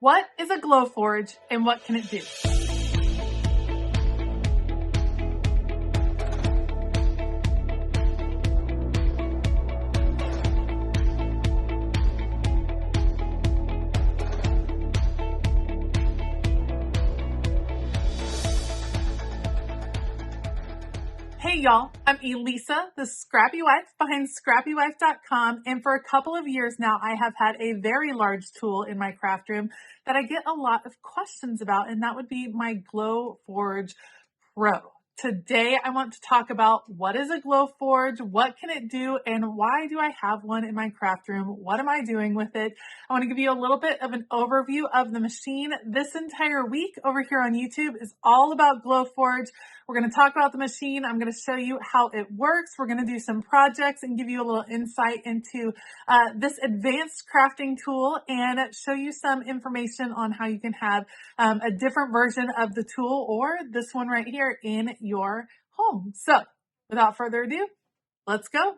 What is a Glowforge and what can it do? Hey y'all, I'm Elisa, the Scrappy Wife behind ScrappyWife.com, and for a couple of years now I have had a very large tool in my craft room that I get a lot of questions about, and that would be my Glowforge Pro. Today I want to talk about what is a Glowforge, what can it do, and why do I have one in my craft room? What am I doing with it? I want to give you a little bit of an overview of the machine. This entire week over here on YouTube is all about Glowforge. We're going to talk about the machine. I'm going to show you how it works. We're going to do some projects and give you a little insight into this advanced crafting tool and show you some information on how you can have a different version of the tool or this one right here in your home. So without further ado, let's go.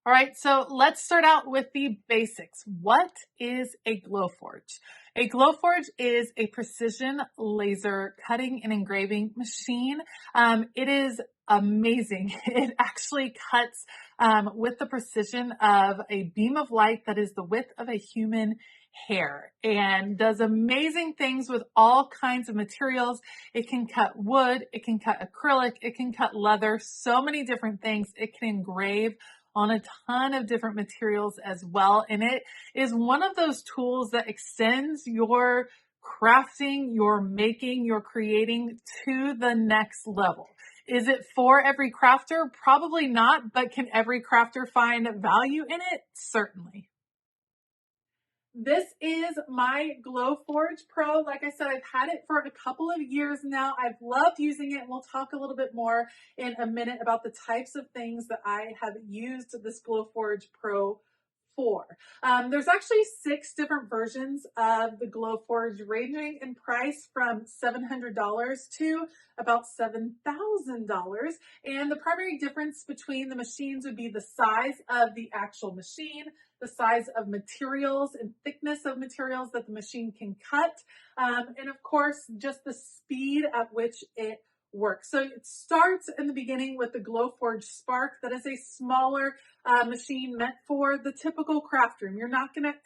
All right, so let's start out with the basics. What is a Glowforge? A Glowforge is a precision laser cutting and engraving machine. It is amazing. It actually cuts with the precision of a beam of light that is the width of a human hair and does amazing things with all kinds of materials. It can cut wood, it can cut acrylic, it can cut leather, so many different things. It can engrave on a ton of different materials as well. And it is one of those tools that extends your crafting, your making, your creating to the next level. Is it for every crafter? Probably not, but can every crafter find value in it? Certainly. This is my Glowforge Pro. Like I said, I've had it for a couple of years now. I've loved using it, and we'll talk a little bit more in a minute about the types of things that I have used this Glowforge Pro for. There's actually 6 different versions of the Glowforge, ranging in price from $700 to about $7,000. And the primary difference between the machines would be the size of the actual machine, the size of materials and thickness of materials that the machine can cut, and of course, just the speed at which it works. So it starts in the beginning with the Glowforge Spark. That is a smaller machine meant for the typical craft room.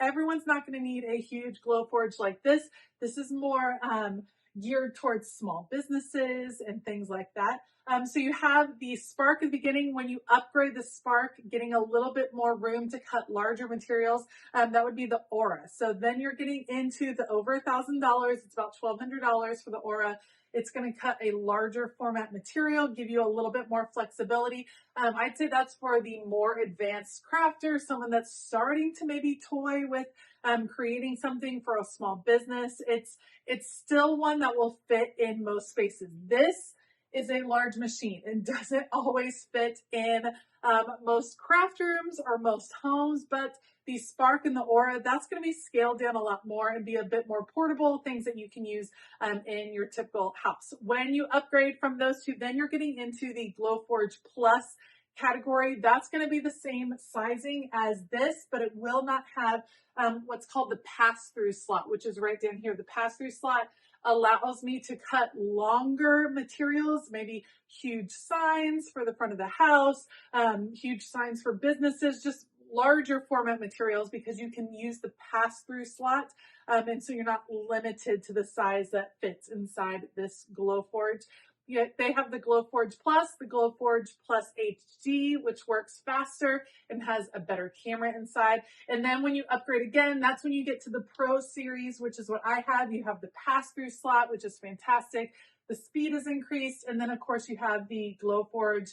Everyone's not gonna need a huge Glowforge like this. This is more geared towards small businesses and things like that. So you have the Spark at the beginning. When you upgrade the Spark, getting a little bit more room to cut larger materials, that would be the Aura. So then you're getting into the over $1,000. It's about $1,200 for the Aura. It's going to cut a larger format material, give you a little bit more flexibility. I'd say that's for the more advanced crafter, someone that's starting to maybe toy with creating something for a small business. It's still one that will fit in most spaces. This is a large machine and doesn't always fit in most craft rooms or most homes, but the Spark and the Aura, that's going to be scaled down a lot more and be a bit more portable, things that you can use in your typical house. When you upgrade from those two, then you're getting into the Glowforge Plus category. That's going to be the same sizing as this, but it will not have what's called the pass-through slot, which is right down here. The pass-through slot allows me to cut longer materials, maybe huge signs for the front of the house, huge signs for businesses, just larger format materials, because you can use the pass-through slot. And so you're not limited to the size that fits inside this Glowforge. Yeah, they have the Glowforge Plus, the Glowforge Plus HD, which works faster and has a better camera inside. And then when you upgrade again, that's when you get to the Pro series, which is what I have. You have the pass-through slot, which is fantastic. The speed is increased. And then of course you have the Glowforge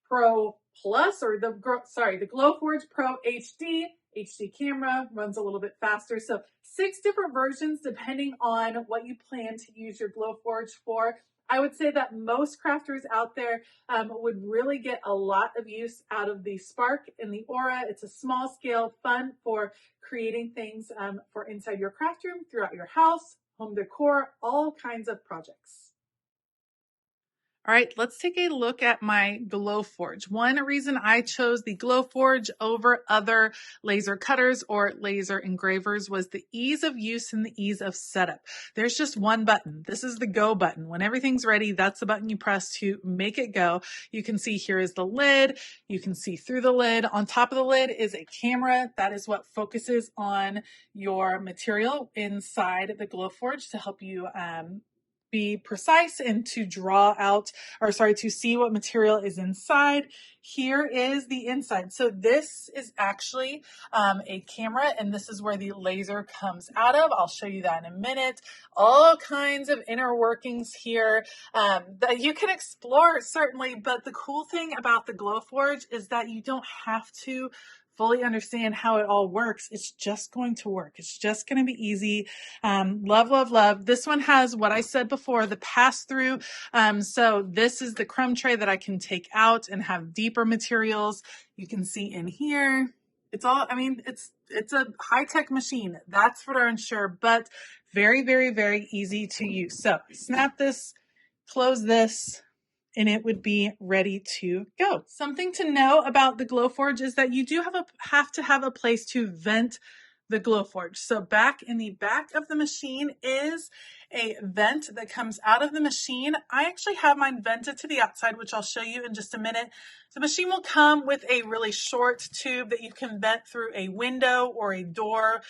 Pro Plus, or the Glowforge Pro HD. HD camera, runs a little bit faster. So 6 different versions depending on what you plan to use your Glowforge for. I would say that most crafters out there would really get a lot of use out of the Spark and the Aura. It's a small scale, fun for creating things for inside your craft room, throughout your house, home decor, all kinds of projects. All right, let's take a look at my Glowforge. One reason I chose the Glowforge over other laser cutters or laser engravers was the ease of use and the ease of setup. There's just one button. This is the go button. When everything's ready, that's the button you press to make it go. You can see here is the lid. You can see through the lid. On top of the lid is a camera. That is what focuses on your material inside the Glowforge to help you be precise and to draw out, or sorry, to see what material is inside. Here is the inside. So this is actually a camera, and this is where the laser comes out of. I'll show you that in a minute. All kinds of inner workings here that you can explore, certainly, but the cool thing about the Glowforge is that you don't have to fully understand how it all works. It's just going to work. It's just going to be easy. Love, love, love. This one has what I said before, the pass through. So this is the crumb tray that I can take out and have deeper materials. You can see in here. It's all, I mean, it's a high-tech machine. That's for darn sure, but very, very, very easy to use. So snap this, close this, and it would be ready to go. Something to know about the Glowforge is that you do have to have a place to vent the Glowforge. So back in the back of the machine is a vent that comes out of the machine. I actually have mine vented to the outside, which I'll show you in just a minute. The machine will come with a really short tube that you can vent through a window or a door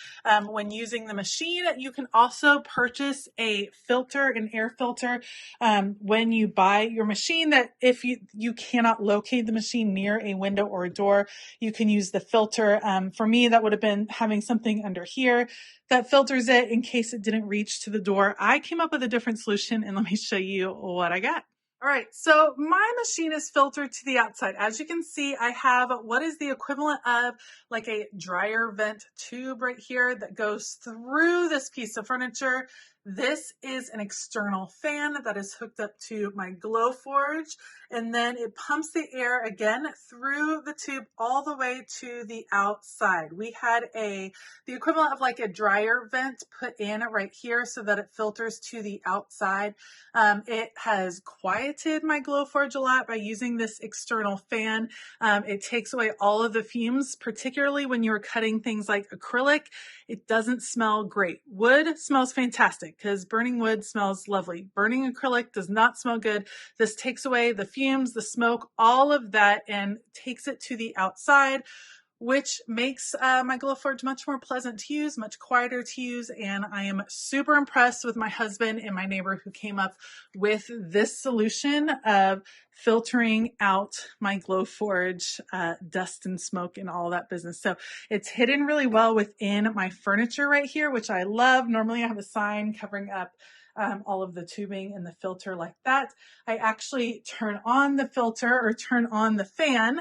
when using the machine. You can also purchase a filter, an air filter, when you buy your machine, that if you cannot locate the machine near a window or a door, you can use the filter. For me, that would have been having something under here that filters it in case it didn't reach to the door. I came up with a different solution, and let me show you what I got. All right, so my machine is filtered to the outside. As you can see, I have what is the equivalent of like a dryer vent tube right here that goes through this piece of furniture. This is an external fan that is hooked up to my Glowforge, and then it pumps the air again through the tube all the way to the outside. We had the equivalent of like a dryer vent put in right here so that it filters to the outside. It has quieted my Glowforge a lot by using this external fan. It takes away all of the fumes, particularly when you're cutting things like acrylic. It doesn't smell great. Wood smells fantastic because burning wood smells lovely. Burning acrylic does not smell good. This takes away the fumes, the smoke, all of that, and takes it to the outside, which makes my Glowforge much more pleasant to use, much quieter to use, and I am super impressed with my husband and my neighbor who came up with this solution of filtering out my Glowforge dust and smoke and all that business. So it's hidden really well within my furniture right here, which I love. Normally I have a sign covering up all of the tubing and the filter like that. I actually turn on the filter or turn on the fan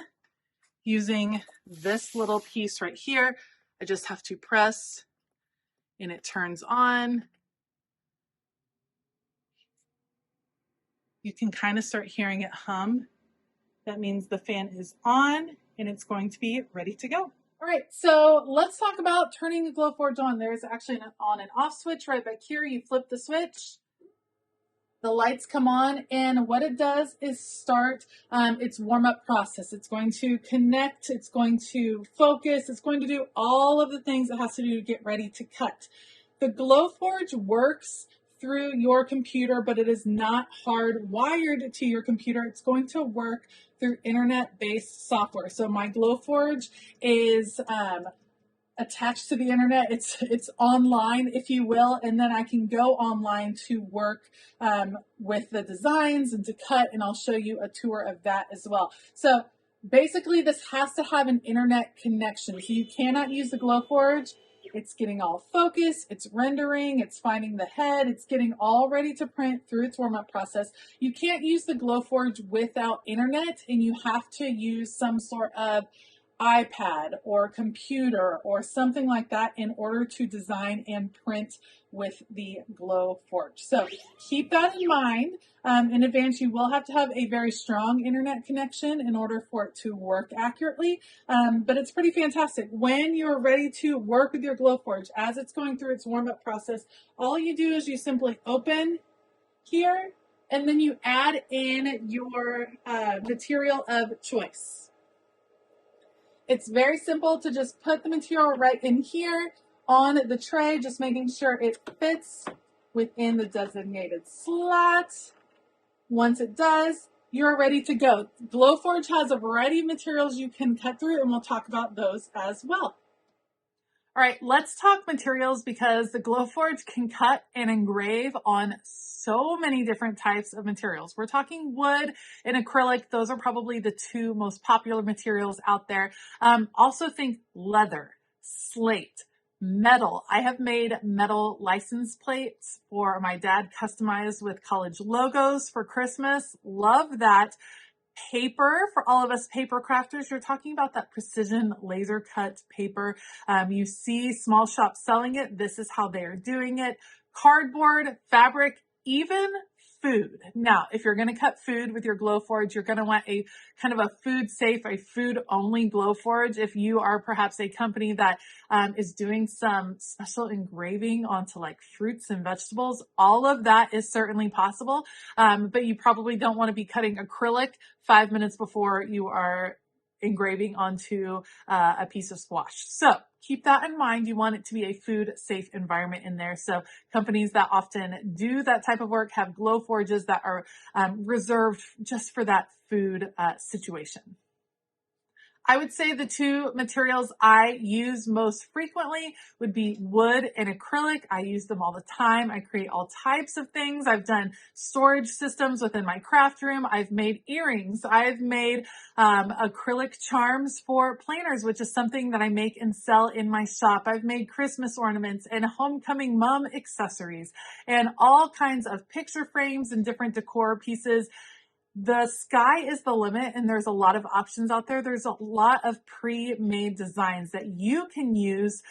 using this little piece right here. I just have to press and it turns on. You can kind of start hearing it hum. That means the fan is on and it's going to be ready to go. All right, so let's talk about turning the Glowforge on. There's actually an on and off switch right back here. You flip the switch, the lights come on, and what it does is start its warm-up process. It's going to connect, it's going to focus, it's going to do all of the things it has to do to get ready to cut. The Glowforge works through your computer, but it is not hardwired to your computer. It's going to work through internet-based software. So my Glowforge is attached to the internet. It's online, if you will, and then I can go online to work with the designs and to cut, and I'll show you a tour of that as well. So basically this has to have an internet connection. So you cannot use the Glowforge. It's getting all focused, it's rendering, it's finding the head, it's getting all ready to print through its warm-up process. You can't use the Glowforge without internet, and you have to use some sort of iPad or computer or something like that in order to design and print with the Glowforge. So keep that in mind. In advance, you will have to have a very strong internet connection in order for it to work accurately, but it's pretty fantastic. When you're ready to work with your Glowforge, as it's going through its warm-up process, all you do is you simply open here, and then you add in your material of choice. It's very simple to just put the material right in here on the tray, just making sure it fits within the designated slot. Once it does, you're ready to go. Glowforge has a variety of materials you can cut through, and we'll talk about those as well. All right, let's talk materials because the Glowforge can cut and engrave on so many different types of materials. We're talking wood and acrylic. Those are probably the two most popular materials out there. Also think leather, slate, metal. I have made metal license plates for my dad, customized with college logos for Christmas. Love that. Paper, for all of us paper crafters, you're talking about that precision laser cut paper. You see small shops selling it. This is how they are doing it. Cardboard, fabric, even food. Now, if you're going to cut food with your Glowforge, you're going to want a kind of a food safe, a food only Glowforge. If you are perhaps a company that is doing some special engraving onto like fruits and vegetables, all of that is certainly possible. But you probably don't want to be cutting acrylic 5 minutes before you are engraving onto a piece of squash. So keep that in mind. You want it to be a food safe environment in there. So companies that often do that type of work have Glowforges that are reserved just for that food situation. I would say the two materials I use most frequently would be wood and acrylic. I use them all the time. I create all types of things. I've done storage systems within my craft room. I've made earrings. I've made acrylic charms for planners, which is something that I make and sell in my shop. I've made Christmas ornaments and homecoming mom accessories and all kinds of picture frames and different decor pieces. The sky is the limit, and there's a lot of options out there. There's a lot of pre-made designs that you can use.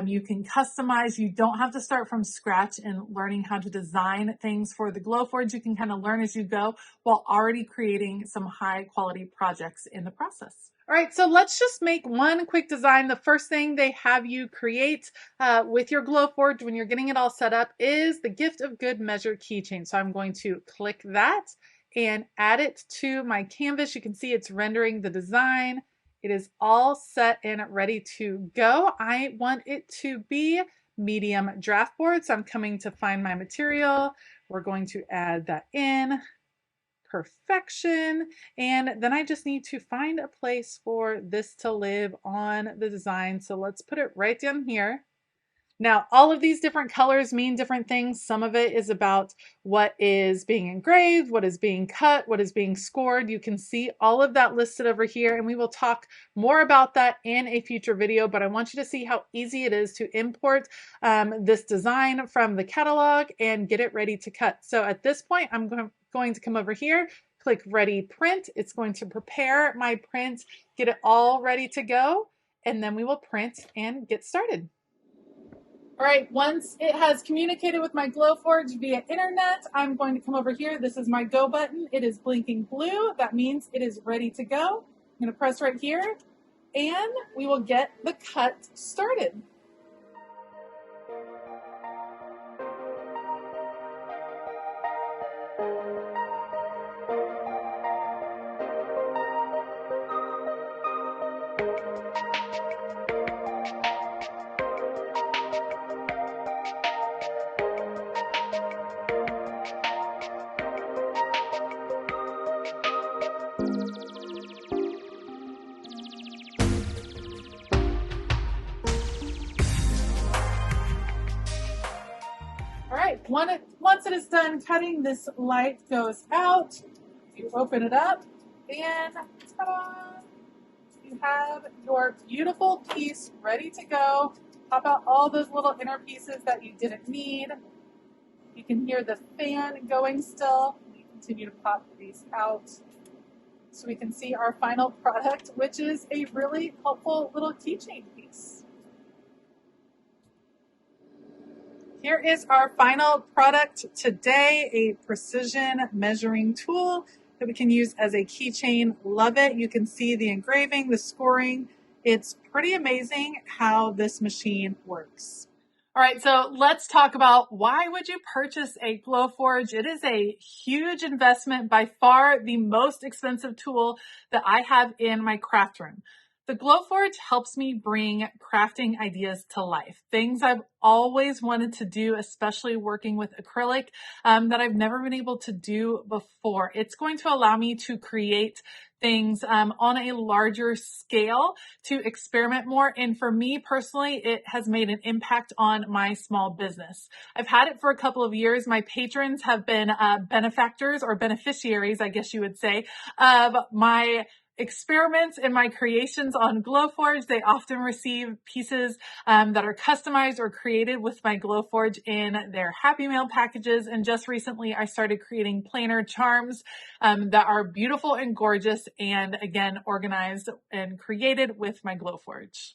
You can customize. You don't have to start from scratch in learning how to design things for the Glowforge. You can kind of learn as you go while already creating some high quality projects in the process. All right, so let's just make one quick design. The first thing they have you create with your Glowforge when you're getting it all set up is the Gift of Good Measure keychain. So I'm going to click that and add it to my canvas. You can see it's rendering the design. It is all set and ready to go. I want it to be medium draft board. So I'm coming to find my material. We're going to add that in. Perfection. And then I just need to find a place for this to live on the design. So let's put it right down here. Now, all of these different colors mean different things. Some of it is about what is being engraved, what is being cut, what is being scored. You can see all of that listed over here, and we will talk more about that in a future video, but I want you to see how easy it is to import this design from the catalog and get it ready to cut. So at this point, I'm going to come over here, click Ready Print. It's going to prepare my print, get it all ready to go, and then we will print and get started. All right, once it has communicated with my Glowforge via internet, I'm going to come over here. This is my go button. It is blinking blue. That means it is ready to go. I'm going to press right here, and we will get the cut started. All right, once it is done cutting, this light goes out. You open it up, and ta-da! You have your beautiful piece ready to go. Pop out all those little inner pieces that you didn't need. You can hear the fan going still. You continue to pop these out so we can see our final product, which is a really helpful little keychain piece. Here is our final product today, a precision measuring tool that we can use as a keychain. Love it. You can see the engraving, the scoring. It's pretty amazing how this machine works. All right, so let's talk about why would you purchase a Glowforge? It is a huge investment, by far the most expensive tool that I have in my craft room. The Glowforge helps me bring crafting ideas to life. Things I've always wanted to do, especially working with acrylic, that I've never been able to do before. It's going to allow me to create things on a larger scale, to experiment more. And for me personally, it has made an impact on my small business. I've had it for a couple of years. My patrons have been benefactors, or beneficiaries, I guess you would say, of my experiments and my creations on Glowforge. They often receive pieces that are customized or created with my Glowforge in their Happy Mail packages. And just recently, I started creating planner charms that are beautiful and gorgeous, and again, organized and created with my Glowforge.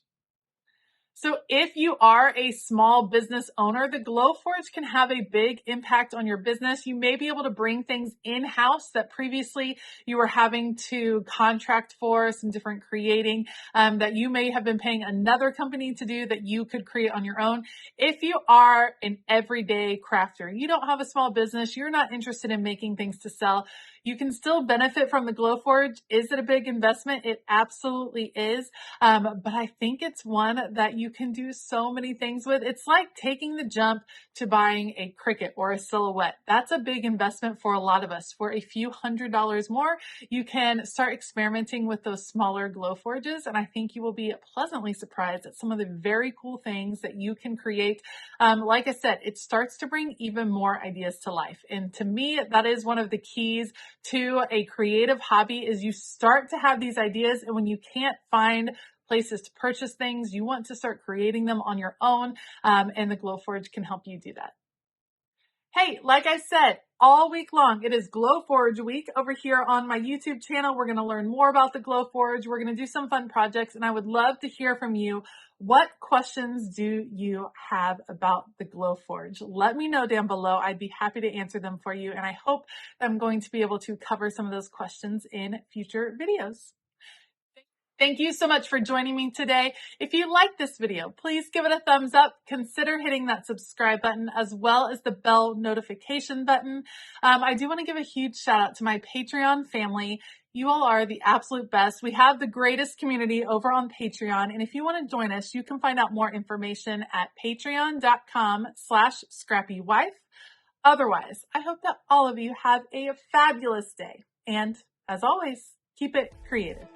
So if you are a small business owner, the Glowforge can have a big impact on your business. You may be able to bring things in-house that previously you were having to contract for, some different creating that you may have been paying another company to do, that you could create on your own. If you are an everyday crafter, you don't have a small business, you're not interested in making things to sell, you can still benefit from the Glowforge. Is it a big investment? It absolutely is. But I think it's one that you can do so many things with. It's like taking the jump to buying a Cricut or a Silhouette. That's a big investment for a lot of us. For a few $100s more, you can start experimenting with those smaller Glowforges, and I think you will be pleasantly surprised at some of the very cool things that you can create. Like I said, it starts to bring even more ideas to life. And to me, that is one of the keys to a creative hobby, is you start to have these ideas, and when you can't find places to purchase things, you want to start creating them on your own, and the Glowforge can help you do that. Hey, like I said, all week long, it is Glowforge week over here on my YouTube channel. We're going to learn more about the Glowforge. We're going to do some fun projects, and I would love to hear from you. What questions do you have about the Glowforge? Let me know down below. I'd be happy to answer them for you, and I hope I'm going to be able to cover some of those questions in future videos. Thank you so much for joining me today. If you like this video, please give it a thumbs up. Consider hitting that subscribe button, as well as the bell notification button. I do want to give a huge shout out to my Patreon family. You all are the absolute best. We have the greatest community over on Patreon. And if you want to join us, you can find out more information at patreon.com/ScrappyWife. Otherwise, I hope that all of you have a fabulous day. And as always, keep it creative.